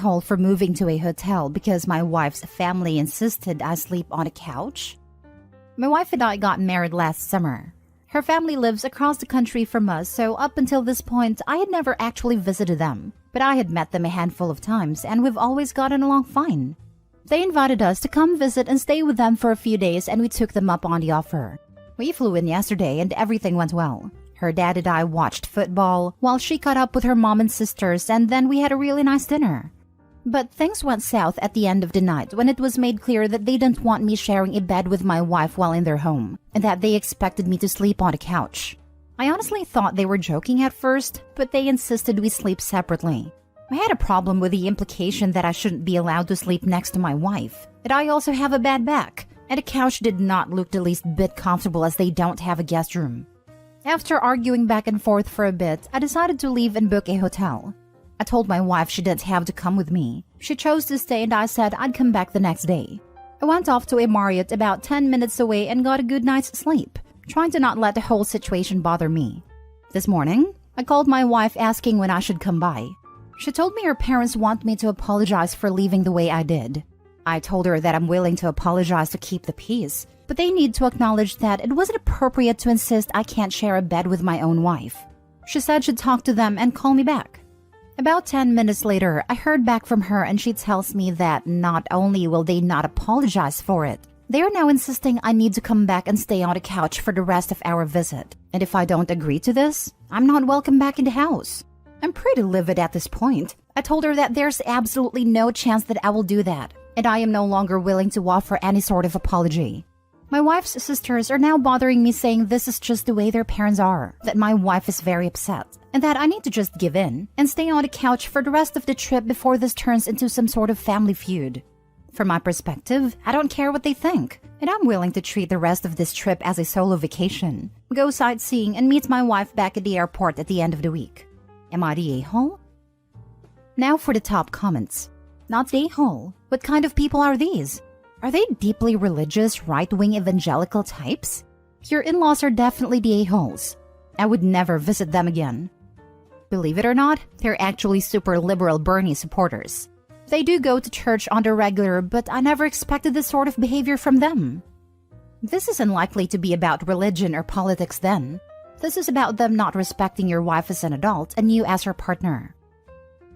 a-hole for moving to a hotel because my wife's family insisted I sleep on a couch? My wife and I got married last summer. Her family lives across the country from us, so up until this point, I had never actually visited them. But I had met them a handful of times, and we've always gotten along fine. They invited us to come visit and stay with them for a few days, and we took them up on the offer. We flew in yesterday, and everything went well. Her dad and I watched football, while she caught up with her mom and sisters, and then we had a really nice dinner. But things went south at the end of the night when it was made clear that they didn't want me sharing a bed with my wife while in their home, and that they expected me to sleep on a couch. I honestly thought they were joking at first, but they insisted we sleep separately. I had a problem with the implication that I shouldn't be allowed to sleep next to my wife, and I also have a bad back, and a couch did not look the least bit comfortable as they don't have a guest room. After arguing back and forth for a bit, I decided to leave and book a hotel. I told my wife she didn't have to come with me. She chose to stay and I said I'd come back the next day. I went off to a Marriott about 10 minutes away and got a good night's sleep, trying to not let the whole situation bother me. This morning, I called my wife asking when I should come by. She told me her parents want me to apologize for leaving the way I did. I told her that I'm willing to apologize to keep the peace, but they need to acknowledge that it wasn't appropriate to insist I can't share a bed with my own wife. She said she'd talk to them and call me back. About 10 minutes later, I heard back from her and she tells me that not only will they not apologize for it, they are now insisting I need to come back and stay on the couch for the rest of our visit. And if I don't agree to this, I'm not welcome back in the house. I'm pretty livid at this point. I told her that there's absolutely no chance that I will do that, and I am no longer willing to offer any sort of apology. My wife's sisters are now bothering me saying this is just the way their parents are, that my wife is very upset, and that I need to just give in and stay on the couch for the rest of the trip before this turns into some sort of family feud. From my perspective, I don't care what they think, and I'm willing to treat the rest of this trip as a solo vacation, go sightseeing, and meet my wife back at the airport at the end of the week. Am I the a-hole? Now for the top comments. Not the a-hole. What kind of people are these? Are they deeply religious, right-wing evangelical types? Your in-laws are definitely the a-holes. I would never visit them again. Believe it or not, they're actually super liberal Bernie supporters. They do go to church on the regular, but I never expected this sort of behavior from them. This is unlikely to be about religion or politics then. This is about them not respecting your wife as an adult and you as her partner.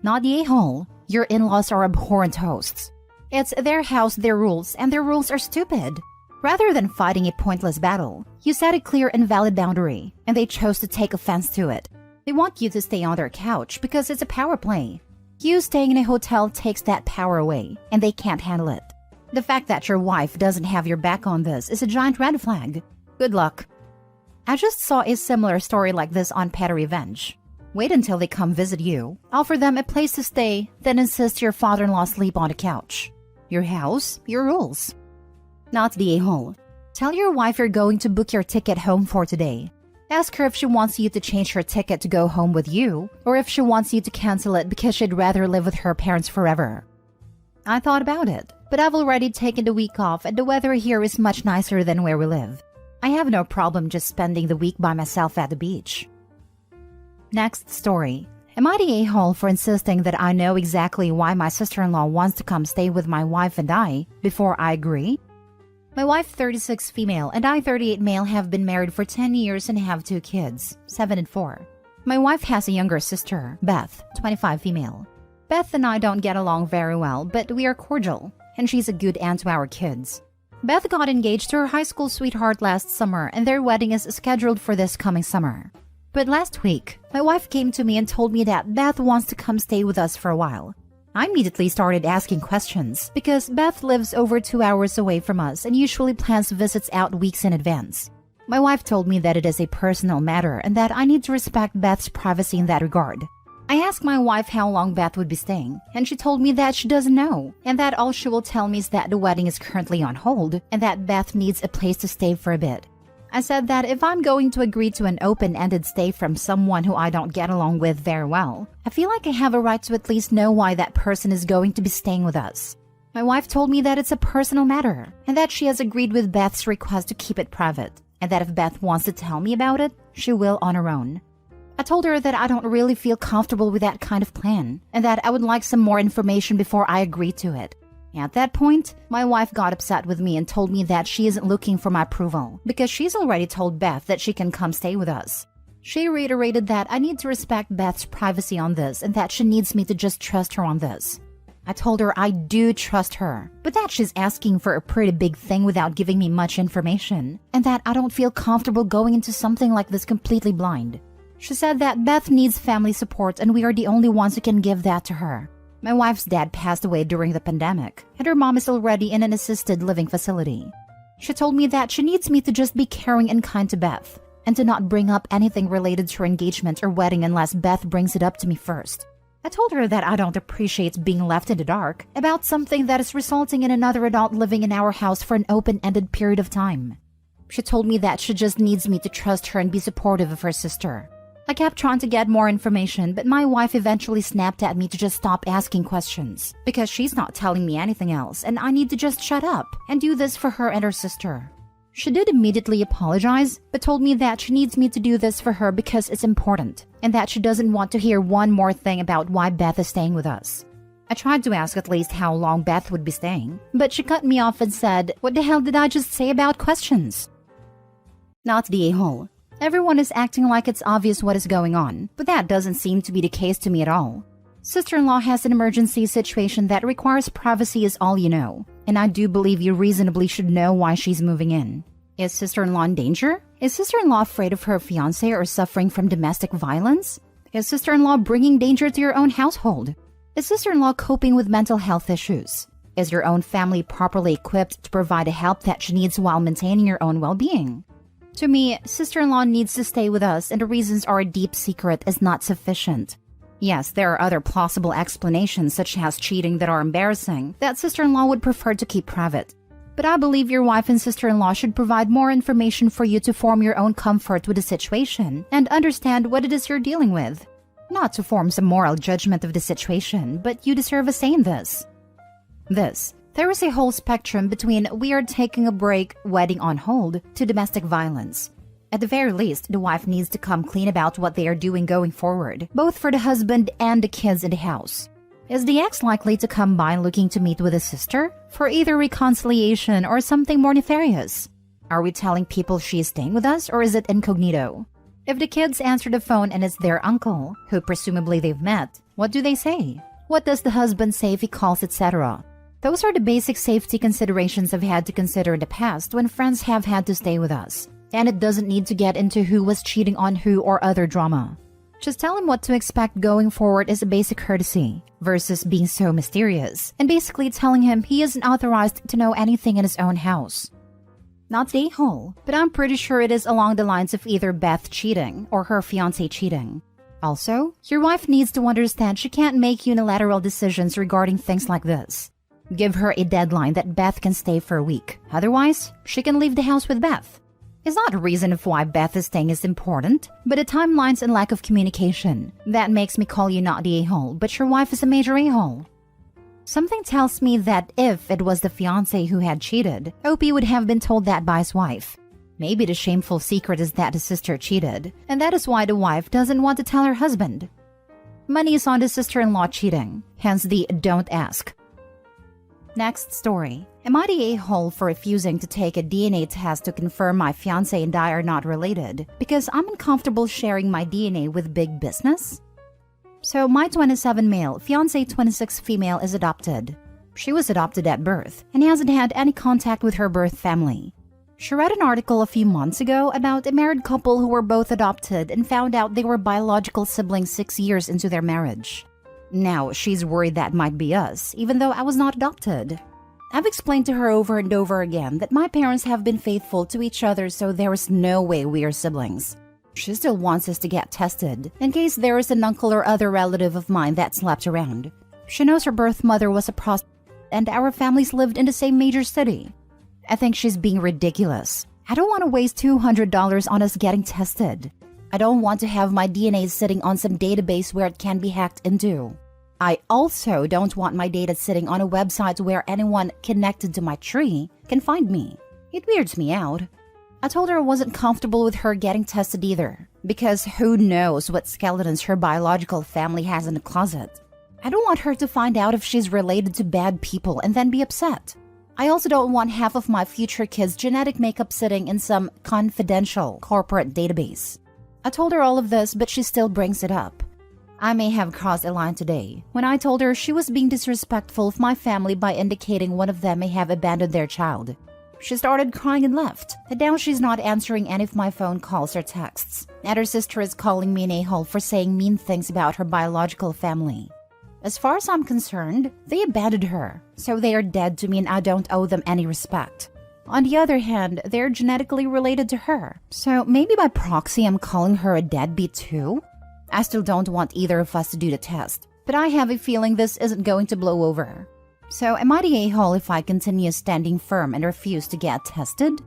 Not the a-hole. Your in-laws are abhorrent hosts. It's their house, their rules, and their rules are stupid. Rather than fighting a pointless battle, you set a clear and valid boundary, and they chose to take offense to it. They want you to stay on their couch because it's a power play. You staying in a hotel takes that power away, and they can't handle it. The fact that your wife doesn't have your back on this is a giant red flag. Good luck. I just saw a similar story like this on Pet Revenge. Wait until they come visit you, offer them a place to stay, then insist your father-in-law sleep on the couch. Your house, your rules. Not the a-hole. Tell your wife you're going to book your ticket home for today. Ask her if she wants you to change her ticket to go home with you, or if she wants you to cancel it because she'd rather live with her parents forever. I thought about it, but I've already taken the week off and the weather here is much nicer than where we live. I have no problem just spending the week by myself at the beach. Next story. Am I the a-hole for insisting that I know exactly why my sister-in-law wants to come stay with my wife and I before I agree? My wife, 36 female, and I, 38 male, have been married for 10 years and have 2 kids, 7 and 4. My wife has a younger sister, Beth, 25 female. Beth and I don't get along very well, but we are cordial, and she's a good aunt to our kids. Beth got engaged to her high school sweetheart last summer, and their wedding is scheduled for this coming summer. But last week, my wife came to me and told me that Beth wants to come stay with us for a while. I immediately started asking questions because Beth lives over 2 hours away from us and usually plans visits out weeks in advance. My wife told me that it is a personal matter and that I need to respect Beth's privacy in that regard. I asked my wife how long Beth would be staying, and she told me that she doesn't know, and that all she will tell me is that the wedding is currently on hold and that Beth needs a place to stay for a bit. I said that if I'm going to agree to an open-ended stay from someone who I don't get along with very well, I feel like I have a right to at least know why that person is going to be staying with us. My wife told me that it's a personal matter, and that she has agreed with Beth's request to keep it private, and that if Beth wants to tell me about it, she will on her own. I told her that I don't really feel comfortable with that kind of plan and that I would like some more information before I agree to it. At that point, my wife got upset with me and told me that she isn't looking for my approval because she's already told Beth that she can come stay with us. She reiterated that I need to respect Beth's privacy on this and that she needs me to just trust her on this. I told her I do trust her, but that she's asking for a pretty big thing without giving me much information, and that I don't feel comfortable going into something like this completely blind. She said that Beth needs family support and we are the only ones who can give that to her. My wife's dad passed away during the pandemic, and her mom is already in an assisted living facility. She told me that she needs me to just be caring and kind to Beth, and to not bring up anything related to her engagement or wedding unless Beth brings it up to me first. I told her that I don't appreciate being left in the dark about something that is resulting in another adult living in our house for an open-ended period of time. She told me that she just needs me to trust her and be supportive of her sister. I kept trying to get more information, but my wife eventually snapped at me to just stop asking questions because she's not telling me anything else and I need to just shut up and do this for her and her sister. She did immediately apologize, but told me that she needs me to do this for her because it's important and that she doesn't want to hear one more thing about why Beth is staying with us. I tried to ask at least how long Beth would be staying, but she cut me off and said, "What the hell did I just say about questions?" Not the a-hole. Everyone is acting like it's obvious what is going on, but that doesn't seem to be the case to me at all. Sister-in-law has an emergency situation that requires privacy is all you know, and I do believe you reasonably should know why she's moving in. Is sister-in-law in danger? Is sister-in-law afraid of her fiancé or suffering from domestic violence? Is sister-in-law bringing danger to your own household? Is sister-in-law coping with mental health issues? Is your own family properly equipped to provide the help that she needs while maintaining your own well-being? To me, sister-in-law needs to stay with us and the reasons are a deep secret is not sufficient. Yes, there are other plausible explanations such as cheating that are embarrassing that sister-in-law would prefer to keep private. But I believe your wife and sister-in-law should provide more information for you to form your own comfort with the situation and understand what it is you're dealing with. Not to form some moral judgment of the situation, but you deserve a say in this. There is a whole spectrum between we are taking a break, wedding on hold, to domestic violence. At the very least, the wife needs to come clean about what they are doing going forward, both for the husband and the kids in the house. Is the ex likely to come by looking to meet with his sister for either reconciliation or something more nefarious? Are we telling people she is staying with us or is it incognito? If the kids answer the phone and it's their uncle, who presumably they've met, what do they say? What does the husband say if he calls, etc.? Those are the basic safety considerations I've had to consider in the past when friends have had to stay with us. And it doesn't need to get into who was cheating on who or other drama. Just tell him what to expect going forward is a basic courtesy, versus being so mysterious, and basically telling him he isn't authorized to know anything in his own house. Not the a-hole, but I'm pretty sure it is along the lines of either Beth cheating or her fiancé cheating. Also, your wife needs to understand she can't make unilateral decisions regarding things like this. Give her a deadline that Beth can stay for a week. Otherwise, she can leave the house with Beth. It's not a reason of why Beth is staying is important, but the timelines and lack of communication. That makes me call you not the a-hole, but your wife is a major a-hole. Something tells me that if it was the fiancé who had cheated, Opie would have been told that by his wife. Maybe the shameful secret is that the sister cheated, and that is why the wife doesn't want to tell her husband. Money is on the sister-in-law cheating, hence the don't ask. Next story. Am I the a-hole for refusing to take a DNA test to confirm my fiancé and I are not related because I'm uncomfortable sharing my DNA with big business? So my 27 male, fiancé 26 female is adopted. She was adopted at birth and hasn't had any contact with her birth family. She read an article a few months ago about a married couple who were both adopted and found out they were biological siblings 6 years into their marriage. Now, she's worried that might be us, even though I was not adopted. I've explained to her over and over again that my parents have been faithful to each other, so there is no way we are siblings. She still wants us to get tested, in case there is an uncle or other relative of mine that slept around. She knows her birth mother was a prostitute, and our families lived in the same major city. I think she's being ridiculous. I don't want to waste $200 on us getting tested. I don't want to have my DNA sitting on some database where it can be hacked into. I also don't want my data sitting on a website where anyone connected to my tree can find me. It weirds me out. I told her I wasn't comfortable with her getting tested either, Because who knows what skeletons her biological family has in the closet. I don't want her to find out if she's related to bad people and then be upset. I also don't want half of my future kids' genetic makeup sitting in some confidential corporate database. I told her all of this, but she still brings it up. I may have crossed a line today when I told her she was being disrespectful of my family by indicating one of them may have abandoned their child. She started crying and left, and now she's not answering any of my phone calls or texts, and her sister is calling me an a-hole for saying mean things about her biological family. As far as I'm concerned, they abandoned her, so they are dead to me and I don't owe them any respect. On the other hand, they're genetically related to her, so maybe by proxy I'm calling her a deadbeat too? I still don't want either of us to do the test, but I have a feeling this isn't going to blow over. So am I the a-hole if I continue standing firm and refuse to get tested?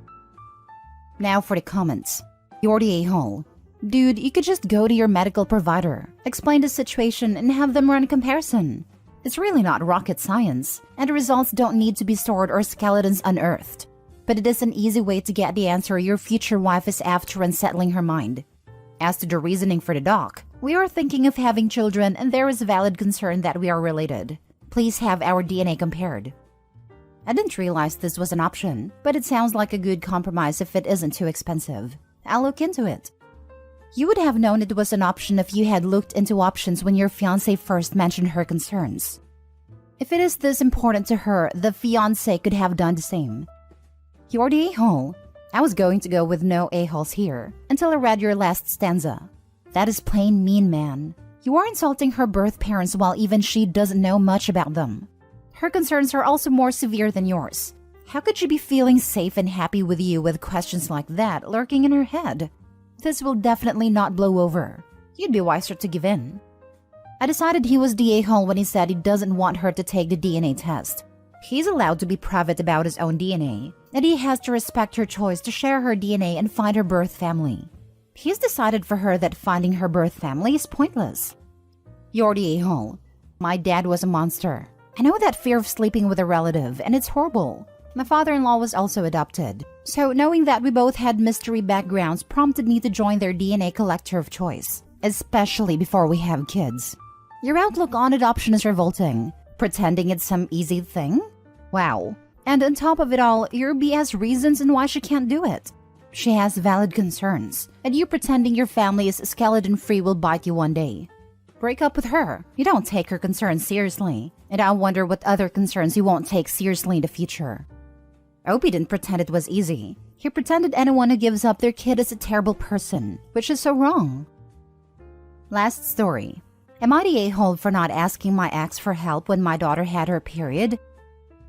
Now for the comments. You're the a-hole. Dude, you could just go to your medical provider, explain the situation, and have them run a comparison. It's really not rocket science, and the results don't need to be stored or skeletons unearthed. But it is an easy way to get the answer your future wife is after unsettling her mind. As to the reasoning for the doc, we are thinking of having children and there is valid concern that we are related. Please have our DNA compared. I didn't realize this was an option, but it sounds like a good compromise if it isn't too expensive. I'll look into it. You would have known it was an option if you had looked into options when your fiancé first mentioned her concerns. If it is this important to her, the fiancé could have done the same. You're the a-hole. I was going to go with no a-holes here until I read your last stanza. That is plain mean, man. You are insulting her birth parents while even she doesn't know much about them. Her concerns are also more severe than yours. How could she be feeling safe and happy with you with questions like that lurking in her head? This will definitely not blow over. You'd be wiser to give in. I decided he was the a-hole when he said he doesn't want her to take the DNA test. He's allowed to be private about his own DNA, and he has to respect her choice to share her DNA and find her birth family. He's decided for her that finding her birth family is pointless. You're the a-hole. My dad was a monster. I know that fear of sleeping with a relative, and it's horrible. My father-in-law was also adopted, so knowing that we both had mystery backgrounds prompted me to join their DNA collector of choice, especially before we have kids. Your outlook on adoption is revolting. Pretending it's some easy thing? Wow. And on top of it all, your BS reasons and why she can't do it. She has valid concerns, and you pretending your family is skeleton-free will bite you one day. Break up with her. You don't take her concerns seriously, and I wonder what other concerns you won't take seriously in the future. Opie didn't pretend it was easy. He pretended anyone who gives up their kid is a terrible person, which is so wrong. Last story. Am I the a-hole for not asking my ex for help when my daughter had her period?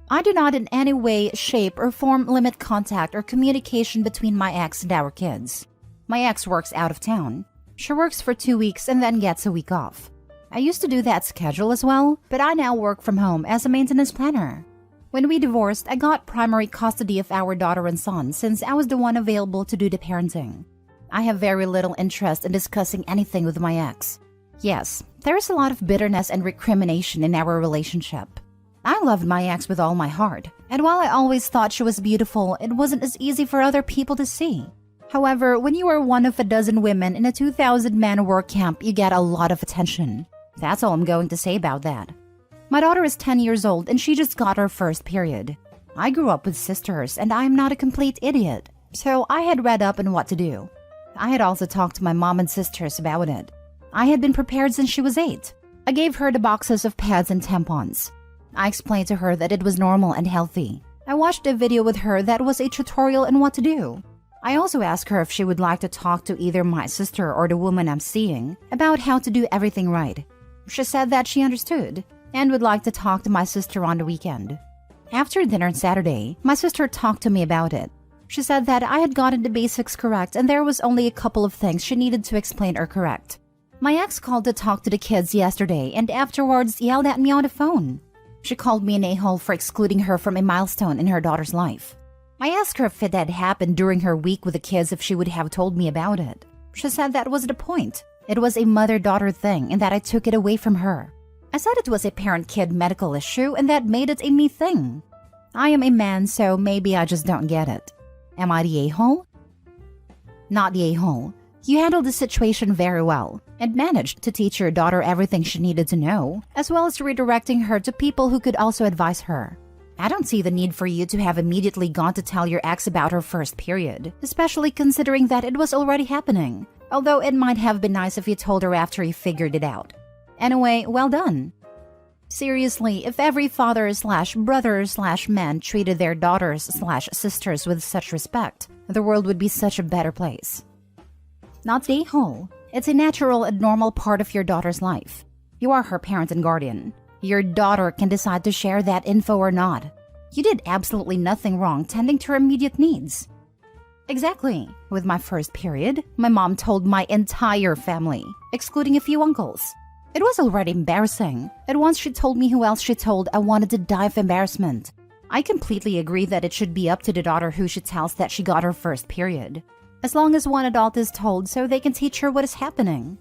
I do not in any way, shape, or form limit contact or communication between my ex and our kids. My ex works out of town. She works for 2 weeks and then gets a week off. I used to do that schedule as well, but I now work from home as a maintenance planner. When we divorced, I got primary custody of our daughter and son since I was the one available to do the parenting. I have very little interest in discussing anything with my ex. Yes, there is a lot of bitterness and recrimination in our relationship. I loved my ex with all my heart, and while I always thought she was beautiful, it wasn't as easy for other people to see. However, when you are one of a dozen women in a 2,000-man work camp, you get a lot of attention. That's all I'm going to say about that. My daughter is 10 years old and she just got her first period. I grew up with sisters and I am not a complete idiot, so I had read up on what to do. I had also talked to my mom and sisters about it. I had been prepared since she was 8. I gave her the boxes of pads and tampons. I explained to her that it was normal and healthy. I watched a video with her that was a tutorial on what to do. I also asked her if she would like to talk to either my sister or the woman I'm seeing about how to do everything right. She said that she understood and would like to talk to my sister on the weekend. After dinner on Saturday, my sister talked to me about it. She said that I had gotten the basics correct and there was only a couple of things she needed to explain or correct. My ex called to talk to the kids yesterday and afterwards yelled at me on the phone. She called me an a-hole for excluding her from a milestone in her daughter's life. I asked her if it had happened during her week with the kids if she would have told me about it. She said that was the point. It was a mother-daughter thing and that I took it away from her. I said it was a parent-kid medical issue and that made it a me thing. I am a man, so maybe I just don't get it. Am I the a-hole? Not the a-hole. You handled the situation very well and managed to teach your daughter everything she needed to know, as well as redirecting her to people who could also advise her. I don't see the need for you to have immediately gone to tell your ex about her first period, especially considering that it was already happening, although it might have been nice if you told her after you figured it out. Anyway, well done. Seriously, if every father/brother/man treated their daughters/sisters with such respect, the world would be such a better place. Not the a-hole. It's a natural and normal part of your daughter's life. You are her parent and guardian. Your daughter can decide to share that info or not. You did absolutely nothing wrong tending to her immediate needs. Exactly. With my first period, my mom told my entire family, excluding a few uncles. It was already embarrassing, and once she told me who else she told, I wanted to die of embarrassment. I completely agree that it should be up to the daughter who she tells that she got her first period, as long as one adult is told so they can teach her what is happening.